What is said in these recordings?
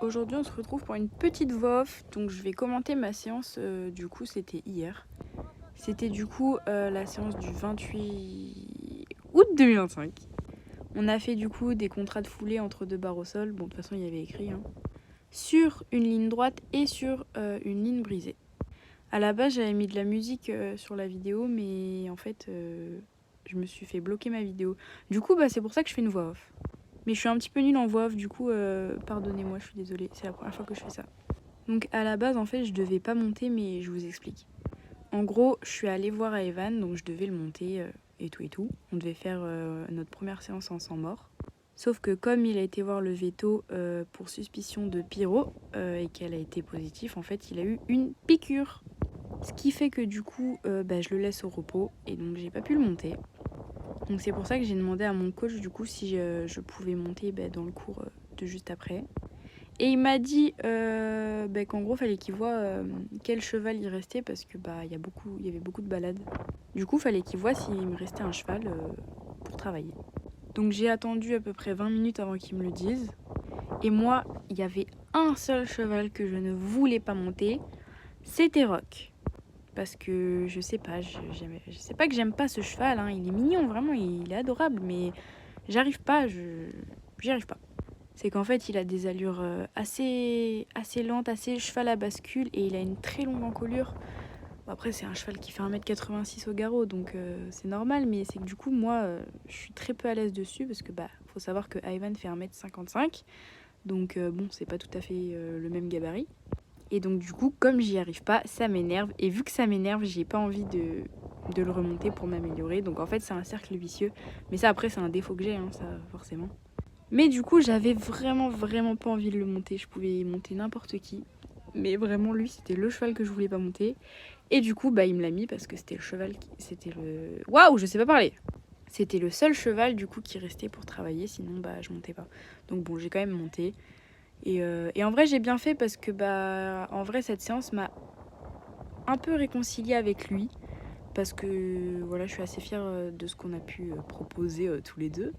aujourd'hui on se retrouve pour une petite voix off. Donc je vais commenter ma séance, du coup c'était hier. C'était du coup la séance du 28 août 2025. On a fait du coup des contrats de foulée entre deux barres au sol. Bon, de toute façon il y avait écrit, hein. Sur une ligne droite et sur une ligne brisée. À la base j'avais mis de la musique sur la vidéo, mais en fait je me suis fait bloquer ma vidéo. Du coup c'est pour ça que je fais une voix off. Mais je suis un petit peu nulle en voix off, du coup, pardonnez-moi, je suis désolée, c'est la première fois que je fais ça. Donc à la base, en fait, je devais pas monter, mais je vous explique. En gros, je suis allée voir à Evan, donc je devais le monter et tout et tout. On devait faire notre première séance en sang mort. Sauf que comme il a été voir le veto pour suspicion de pyro et qu'elle a été positive, en fait, il a eu une piqûre. Ce qui fait que du coup, je le laisse au repos et donc j'ai pas pu le monter. Donc c'est pour ça que j'ai demandé à mon coach du coup si je pouvais monter dans le cours de juste après. Et il m'a dit qu'en gros fallait qu'il voit quel cheval il restait parce que il y avait beaucoup de balades. Du coup fallait qu'il voit s'il me restait un cheval pour travailler. Donc j'ai attendu à peu près 20 minutes avant qu'il me le dise. Et moi, il y avait un seul cheval que je ne voulais pas monter, c'était Rock. Parce que je sais pas, je sais pas que j'aime pas ce cheval, hein. Il est mignon, vraiment, il est adorable, mais j'y arrive pas. C'est qu'en fait, il a des allures assez lentes, assez cheval à bascule, et il a une très longue encolure. Bon, après, c'est un cheval qui fait 1,86 m au garrot, donc c'est normal, mais c'est que du coup, moi, je suis très peu à l'aise dessus, parce que faut savoir que Ivan fait 1,55 m, donc bon, c'est pas tout à fait le même gabarit. Et donc du coup, comme j'y arrive pas, ça m'énerve. Et vu que ça m'énerve, j'ai pas envie de le remonter pour m'améliorer. Donc en fait, c'est un cercle vicieux. Mais ça, après, c'est un défaut que j'ai, hein, ça, forcément. Mais du coup, j'avais vraiment pas envie de le monter. Je pouvais monter n'importe qui. Mais vraiment, lui, c'était le cheval que je voulais pas monter. Et du coup, il me l'a mis parce que c'était le cheval qui... C'était le... Waouh, je sais pas parler. C'était le seul cheval, du coup, qui restait pour travailler. Sinon, je montais pas. Donc bon, j'ai quand même monté. Et en vrai, j'ai bien fait parce que en vrai, cette séance m'a un peu réconciliée avec lui. Parce que voilà, je suis assez fière de ce qu'on a pu proposer tous les deux.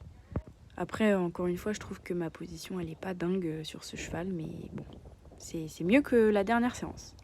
Après, encore une fois, je trouve que ma position, elle est pas dingue sur ce cheval. Mais bon, c'est mieux que la dernière séance.